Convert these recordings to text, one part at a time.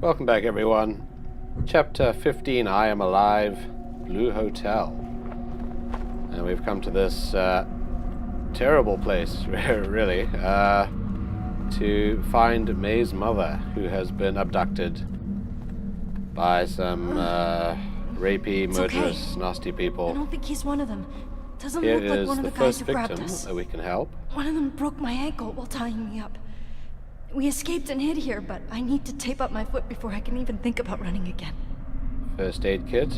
Welcome back, everyone. Chapter 15, I Am Alive, Blue Hotel. And we've come to this terrible place, really, to find May's mother, who has been abducted by some rapey, murderous, nasty people. I don't think he's one of them. Doesn't Here look like is one of the the guys first who grabbed victim us. that we can help. One of them broke my ankle while tying me up. We escaped and hid here, but I need to tape up my foot before I can even think about running again. First aid kit.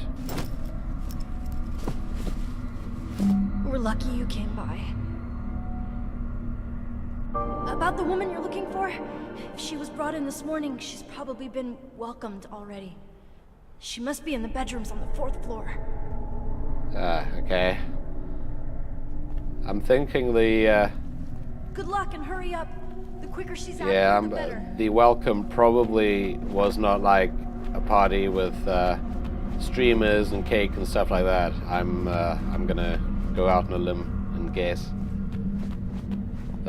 We're lucky you came by. About the woman you're looking for? If she was brought in this morning, she's probably been welcomed already. She must be in the bedrooms on the 4th floor. Okay. I'm thinking the, Good luck and hurry up. The quicker she's out here, the better. the welcome probably was not like a party with streamers and cake and stuff like that. I'm gonna go out on a limb and guess.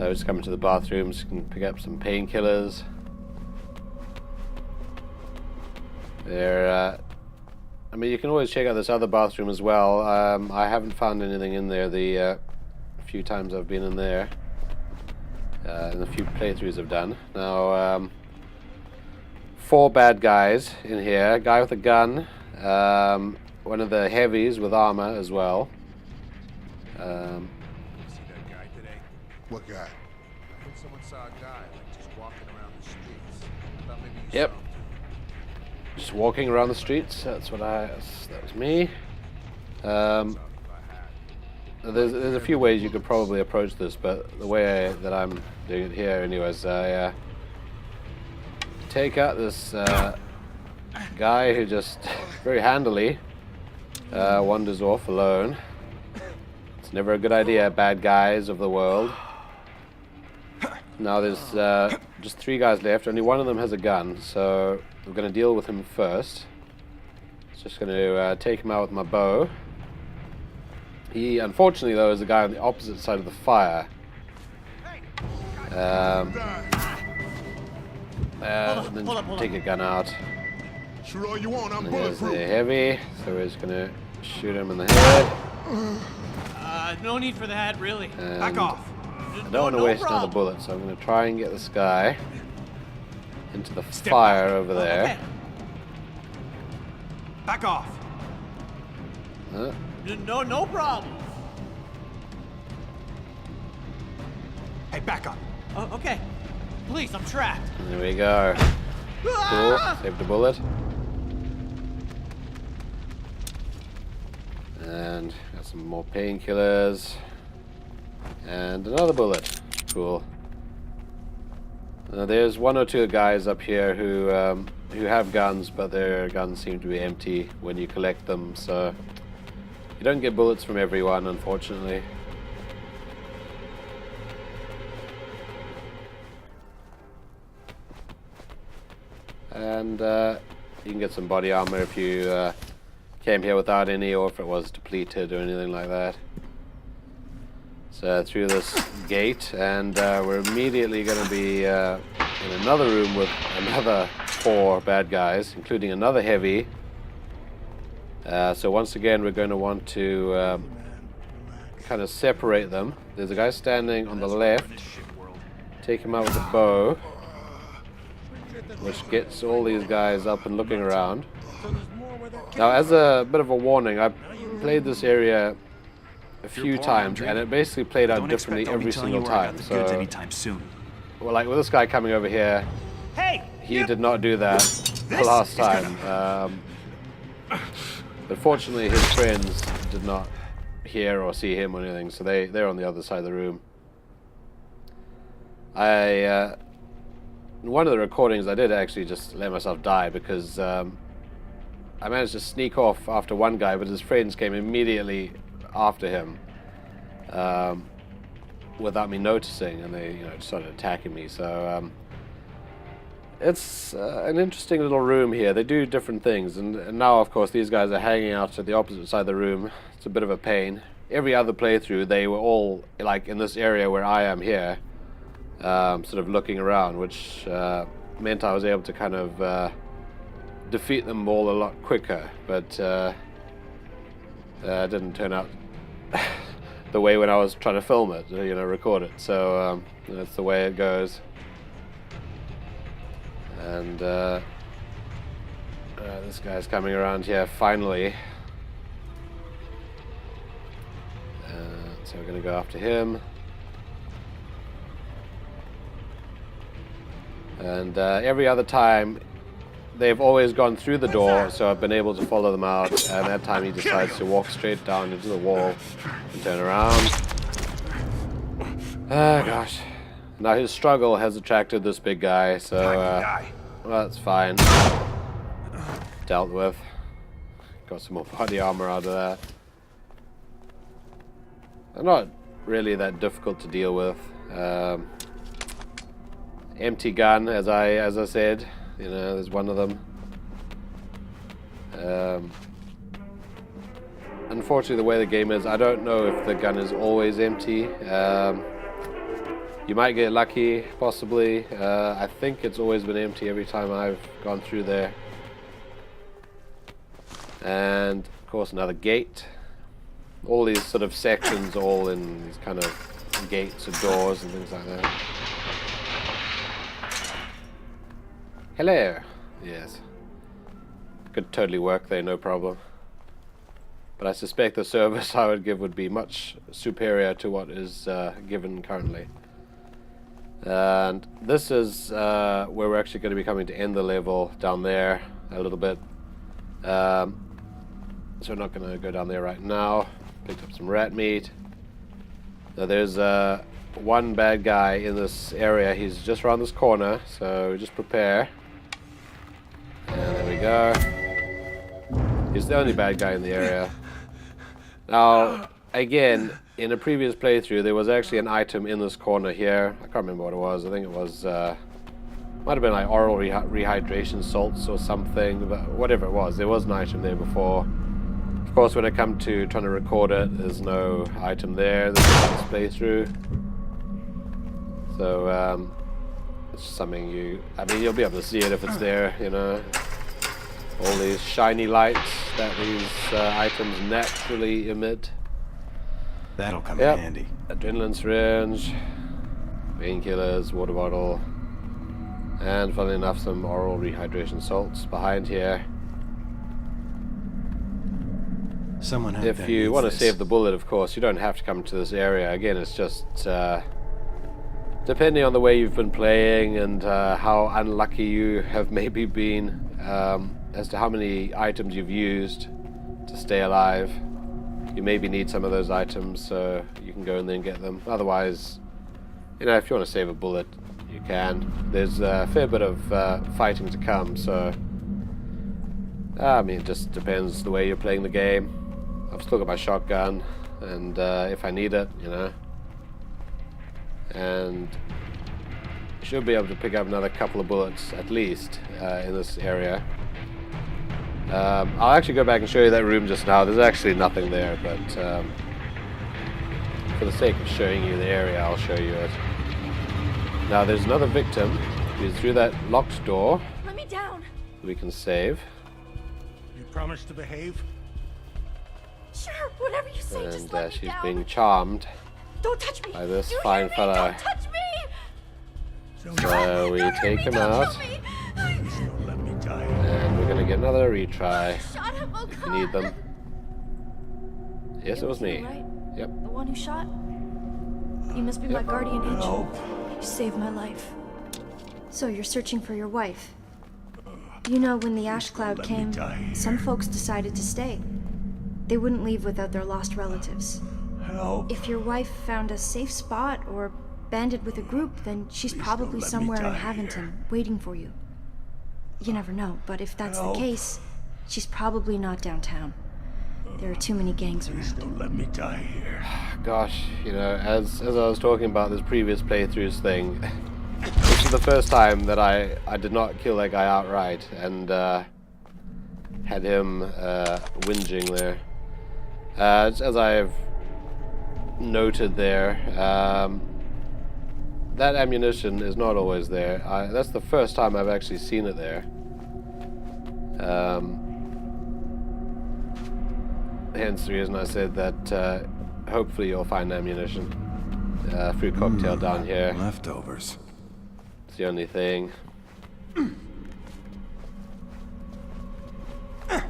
I was coming to the bathrooms, can pick up some painkillers. There, I mean, you can always check out this other bathroom as well. I haven't found anything in there the few times I've been in there. And a few playthroughs I've done. Now, 4 bad guys in here. A guy with a gun. One of the heavies with armor as well. See that guy today? What guy? I think someone saw a guy like just walking around the streets. Thought maybe you Yep. saw him too. Just walking around the streets. That was me. There's a few ways you could probably approach this, but the way that I'm doing it here, anyways, I take out this guy who just very handily wanders off alone. It's never a good idea, bad guys of the world. Now there's just 3 guys left. Only one of them has a gun, so I'm going to deal with him first. Just going to take him out with my bow. He, unfortunately, though, is the guy on the opposite side of the fire. And then take a gun out. Shoot all you want, I'm And here's bulletproof. the heavy, so we're just gonna shoot him in the head. No need for that, really. And Back off. I don't want to waste another bullet, so I'm gonna try and get this guy into the fire over there. Okay. Back off. No problem. Hey, back up. Okay. Please, I'm trapped. There we go. Cool. Saved a bullet. And got some more painkillers. And another bullet. Cool. There's 1 or 2 guys up here who have guns, but their guns seem to be empty when you collect them, so you don't get bullets from everyone, unfortunately. And you can get some body armor if you came here without any, or if it was depleted or anything like that. So through this gate, and we're immediately going to be in another room with another 4 bad guys, including another heavy. So once again, we're going to want to kind of separate them. There's a guy standing on the left. Take him out with a bow, which gets all these guys up and looking around. Now, as a bit of a warning, I played this area a few times, and it basically played out differently every single time. So, anytime soon. well, like with this guy coming over here, he did not do that the last time. But fortunately, his friends did not hear or see him or anything, so they're on the other side of the room. In one of the recordings, I did actually just let myself die because I managed to sneak off after one guy, but his friends came immediately after him without me noticing, and they just started attacking me. So it's an interesting little room here. They do different things, and now, of course, these guys are hanging out at the opposite side of the room. It's a bit of a pain. Every other playthrough, they were all like in this area where I am here, sort of looking around, which meant I was able to kind of defeat them all a lot quicker, but it didn't turn out the way when I was trying to film it, record it. So that's the way it goes. And this guy's coming around here finally. So we're going to go after him. And every other time, they've always gone through the door, so I've been able to follow them out. And that time he decides to walk straight down into the wall and turn around. Ah, gosh. Now his struggle has attracted this big guy, so well, that's fine. Dealt with. Got some more body armor out of that. They're not really that difficult to deal with. Empty gun, as I said. There's one of them. Unfortunately, the way the game is, I don't know if the gun is always empty. You might get lucky, possibly. I think it's always been empty every time I've gone through there. And, of course, another gate. All these sort of sections all in these kind of gates and doors and things like that. Hello. Yes. Could totally work there, no problem. But I suspect the service I would give would be much superior to what is given currently. And this is where we're actually going to be coming to end the level down there a little bit. So we're not going to go down there right now. Picked up some rat meat. Now there's one bad guy in this area. He's just around this corner, so just prepare. And there we go. He's the only bad guy in the area. Now, again, in a previous playthrough, there was actually an item in this corner here. I can't remember what it was. I think it was, might have been like oral rehydration salts or something, but whatever it was, there was an item there before. Of course, when I come to trying to record it, there's no item there. This is this playthrough. So, it's something you'll be able to see it if it's there, All these shiny lights that these items naturally emit. That'll come in handy. Adrenaline syringe, painkillers, water bottle, and funnily enough, some oral rehydration salts behind here. Someone if you want to save the bullet, of course, you don't have to come to this area. Again, it's just depending on the way you've been playing and how unlucky you have maybe been as to how many items you've used to stay alive. You maybe need some of those items, so you can go in there and get them. Otherwise, if you want to save a bullet, you can. There's a fair bit of fighting to come, so it just depends the way you're playing the game. I've still got my shotgun, and if I need it, and should be able to pick up another couple of bullets at least in this area. I'll actually go back and show you that room just now. There's actually nothing there, but for the sake of showing you the area, I'll show you it. Now there's another victim who's through that locked door. Let me down. We can save. You promise to behave? Sure, whatever you say, just let And me she's down. being charmed Don't touch me. by this You fine hear me? fellow. Don't touch me. So we Don't hurt take me, him don't out, kill me. Don't let me die. and we're gonna get another retry Shot him, oh if God. you need them. Yes, it was me. You, right? Yep. The one who shot? You must be my guardian angel. You saved my life. So you're searching for your wife. When the ash cloud came, some folks decided to stay. They wouldn't leave without their lost relatives. Help. If your wife found a safe spot or banded with a group, then she's probably somewhere in Haventon, waiting for you. You never know, but if that's the case, she's probably not downtown. There are too many gangs around. Don't let me die here. Gosh, as I was talking about this previous playthroughs thing, this is the first time that I did not kill that guy outright and had him whinging there. As I've noted there, that ammunition is not always there. That's the first time I've actually seen it there. Hence the reason I said that hopefully you'll find ammunition. Fruit cocktail down here. Leftovers. It's the only thing.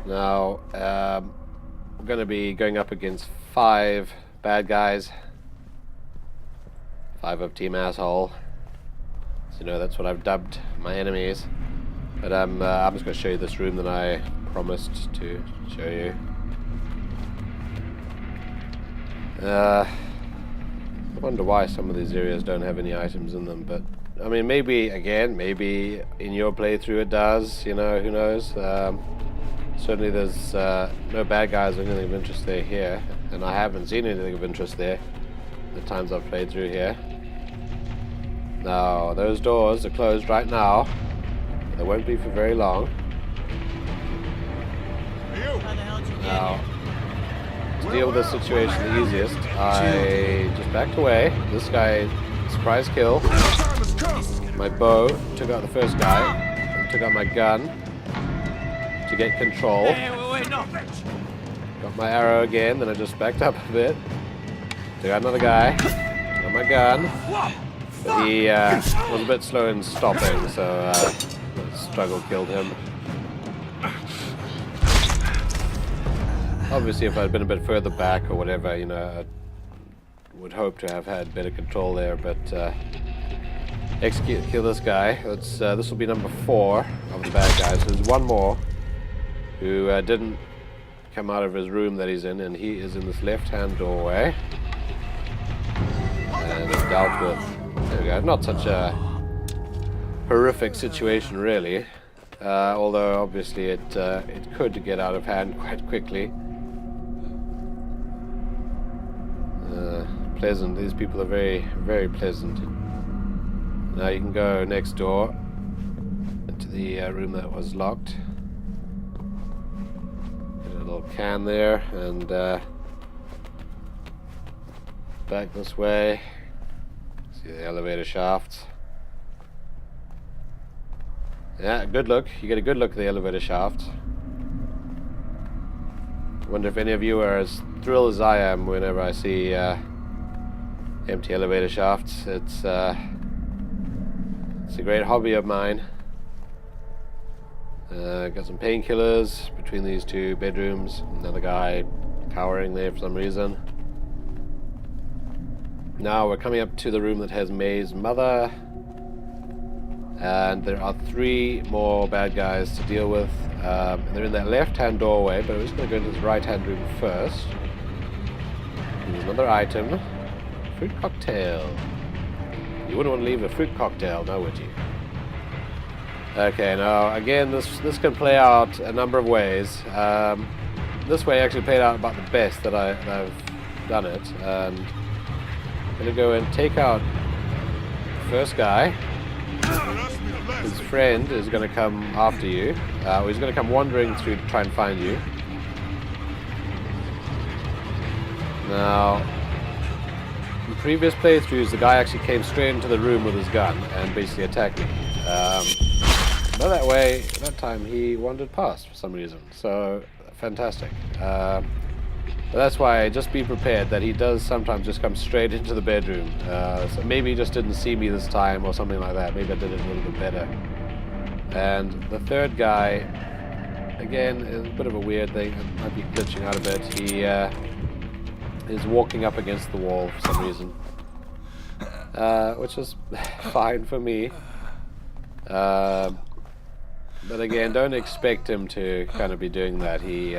Now, we're going to be going up against 5 bad guys. 5 of Team Asshole. So, you know, that's what I've dubbed my enemies. But I'm just going to show you this room that I promised to show you. I wonder why some of these areas don't have any items in them, but I mean, maybe in your playthrough it does, you know, who knows. Certainly there's no bad guys or anything of interest there here, and I haven't seen anything of interest there the times I've played through here. Now, those doors are closed right now. They won't be for very long. Now, to deal with this situation the easiest, I just backed away. This guy, surprise kill. My bow took out the first guy, and took out my gun to get control. Wait, no. Got my arrow again, then I just backed up a bit. Took out another guy, got my gun. But he was a bit slow in stopping, so struggle killed him. Obviously, if I'd been a bit further back or whatever, you know, I would hope to have had better control there, but kill this guy. This will be number 4 of the bad guys. There's one more who didn't come out of his room that he's in, and he is in this left-hand doorway. And it's dealt with. There we go. Not such a horrific situation, really. Although, obviously, it could get out of hand quite quickly. Pleasant. These people are very, very pleasant. Now you can go next door into the room that was locked. Get a little can there, and back this way. See the elevator shafts. Yeah, good look. You get a good look at the elevator shaft. I wonder if any of you are as thrilled as I am whenever I see empty elevator shafts. It's a great hobby of mine. Got some painkillers between these 2 bedrooms. Another guy cowering there for some reason. Now we're coming up to the room that has May's mother. And there are 3 more bad guys to deal with. They're in that left-hand doorway, but we're just going to go into this right-hand room first. There's another item. Fruit cocktail. You wouldn't want to leave a fruit cocktail, now would you? Okay, now again, this can play out a number of ways. This way actually played out about the best that I've done it. And I'm going to go and take out the first guy. His friend is going to come after you. He's going to come wandering through to try and find you. Now, in previous playthroughs, the guy actually came straight into the room with his gun and basically attacked me. But that time he wandered past for some reason. So, fantastic. But that's why just be prepared that he does sometimes just come straight into the bedroom. So maybe he just didn't see me this time or something like that. Maybe I did it a little bit better. And the third guy, again, is a bit of a weird thing. I might be glitching out a bit. He is walking up against the wall for some reason. Which is fine for me. But again, don't expect him to kind of be doing that. He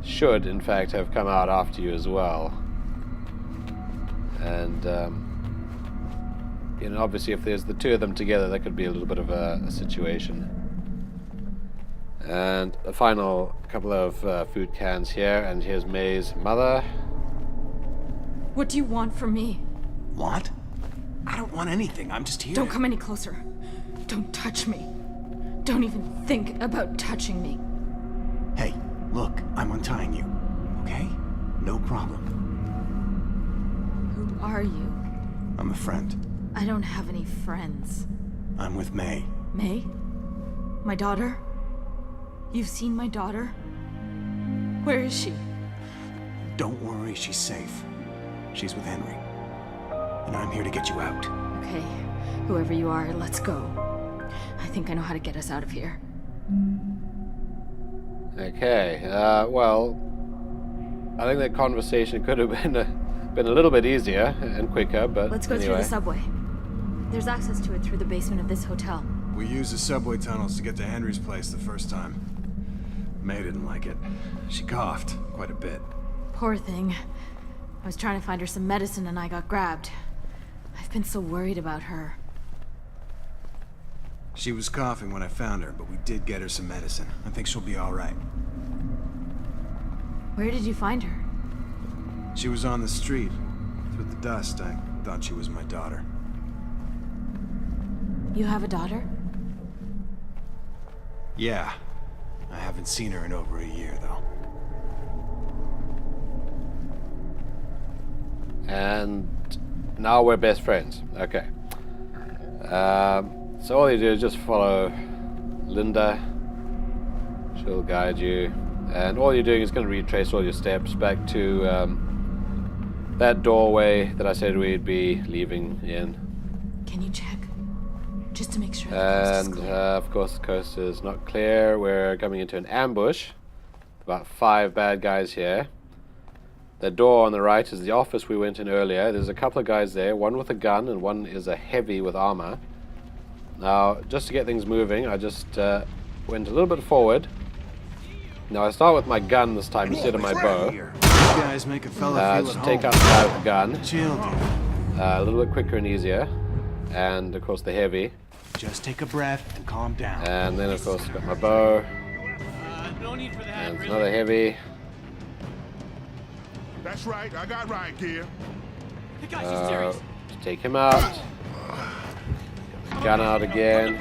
should, in fact, have come out after you as well. And, you know, obviously if there's the 2 of them together, that could be a little bit of a situation. And a final couple of food cans here, and here's May's mother. What do you want from me? What? I don't want anything. I'm just here. Don't come any closer. Don't touch me. Don't even think about touching me. Hey, look, I'm untying you. Okay? No problem. Who are you? I'm a friend. I don't have any friends. I'm with May. May? My daughter? You've seen my daughter? Where is she? Don't worry, she's safe. She's with Henry. And I'm here to get you out. Okay, whoever you are, let's go. I think I know how to get us out of here. Okay, well, I think that conversation could have been a little bit easier and quicker, but Let's go anyway. through the subway. There's access to it through the basement of this hotel. We used the subway tunnels to get to Henry's place the first time. May didn't like it. She coughed quite a bit. Poor thing. I was trying to find her some medicine and I got grabbed. I've been so worried about her. She was coughing when I found her, but we did get her some medicine. I think she'll be all right. Where did you find her? She was on the street. Through the dust, I thought she was my daughter. You have a daughter? Yeah. I haven't seen her in over a year, though. And now we're best friends. Okay. So all you do is just follow Linda. She'll guide you. And all you're doing is going to retrace all your steps back to that doorway that I said we'd be leaving in. Can you check? Just to make sure the coast is And clear. of course the coast is not clear. We're coming into an ambush. About 5 bad guys here. The door on the right is the office we went in earlier. There's a couple of guys there, one with a gun and one is a heavy with armor. Now, just to get things moving, I just went a little bit forward. Now I start with my gun this time instead of my bow. You guys make a fella feel Just at take home. out the guy with the gun. Chill, dude. A little bit quicker and easier. And of course the heavy. Just take a breath and calm down. And then of course got my bow. No need for that, And really. another heavy. That's right, I got right here. The guy's just serious. Just take him out. Get the gun out again.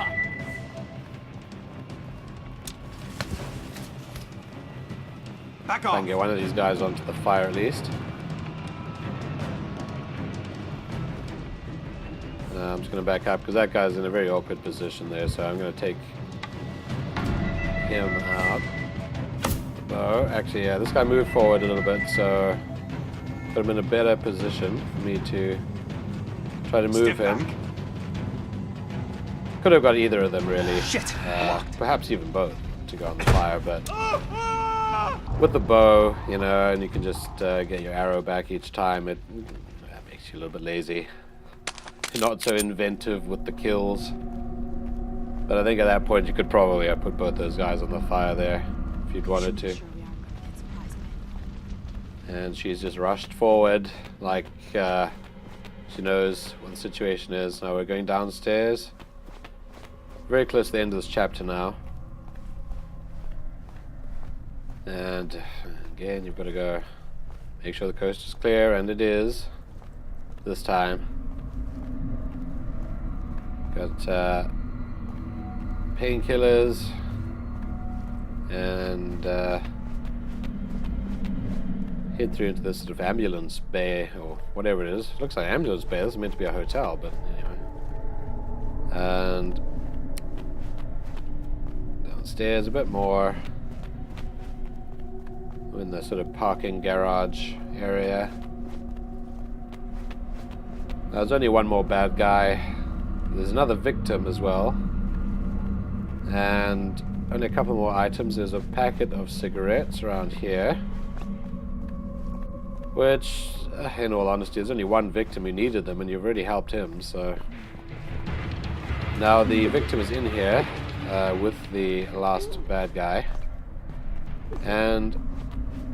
Back Try off! and get one of these guys onto the fire at least. I'm just going to back up because that guy's in a very awkward position there, so I'm going to take him out. Oh, actually, yeah, this guy moved forward a little bit, so put him in a better position for me to try to move Step him. back. Could have got either of them, really. Shit! Perhaps even both to go on the fire, but with the bow, you know, and you can just get your arrow back each time, that makes you a little bit lazy. You're not so inventive with the kills. But I think at that point you could probably have put both those guys on the fire there if you'd wanted to. Sure we aren't gonna get surprised. And she's just rushed forward like she knows what the situation is. Now we're going downstairs. Very close to the end of this chapter now. And again, you've got to go make sure the coast is clear, and it is this time. Got painkillers and head through into this sort of ambulance bay or whatever it is. It looks like an ambulance bay. This is meant to be a hotel, but anyway. And downstairs a bit more. We're in the sort of parking garage area. Now, there's only one more bad guy. There's another victim as well. And only a couple more items. There's a packet of cigarettes around here. Which, in all honesty, there's only one victim who needed them, and you've already helped him, so... Now the victim is in here with the last bad guy. And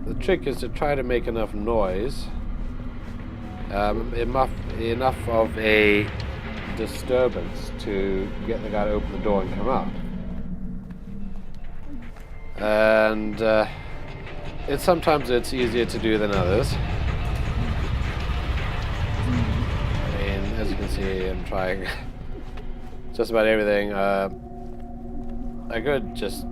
the trick is to try to make enough noise. Enough of a disturbance to get the guy to open the door and come out. And sometimes it's easier to do than others. I mean, as you can see, I'm trying just about everything. I could just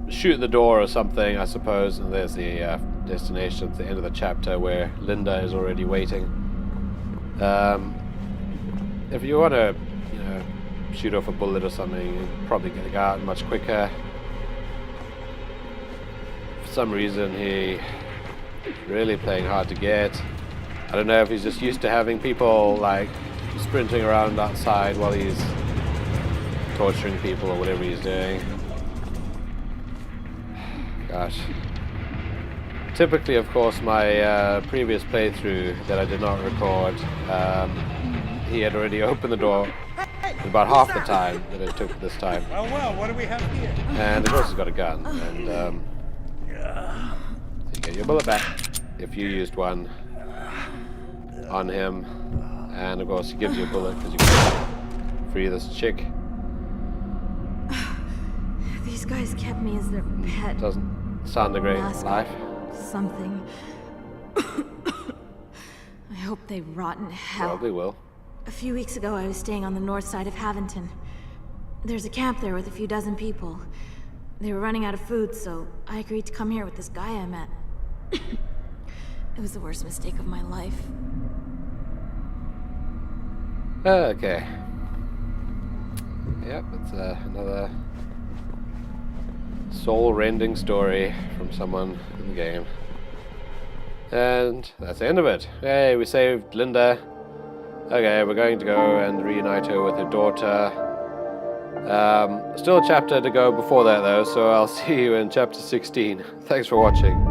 shoot the door or something, I suppose, and there's the destination at the end of the chapter where Linda is already waiting. If you want to, you know, shoot off a bullet or something, you'd probably get the guy out much quicker. For some reason, he really playing hard to get. I don't know if he's just used to having people like sprinting around outside while he's torturing people or whatever he's doing. Gosh. Typically, of course, my previous playthrough that I did not record, he had already opened the door about half the time that it took this time. Well, what do we have here? And of course he's got a gun, and you get your bullet back if you used one on him, and of course he gives you a bullet because you can free this chick. These guys kept me as their pet. Doesn't sound a great Mascot. life. Something. I hope they rot in hell. Probably will. A few weeks ago, I was staying on the north side of Haventon. There's a camp there with a few dozen people. They were running out of food, so I agreed to come here with this guy I met. It was the worst mistake of my life. Okay. Yep, it's another soul-rending story from someone in the game. And that's the end of it. Hey, we saved Linda. Okay, we're going to go and reunite her with her daughter. Still a chapter to go before that though, so I'll see you in chapter 16. Thanks for watching.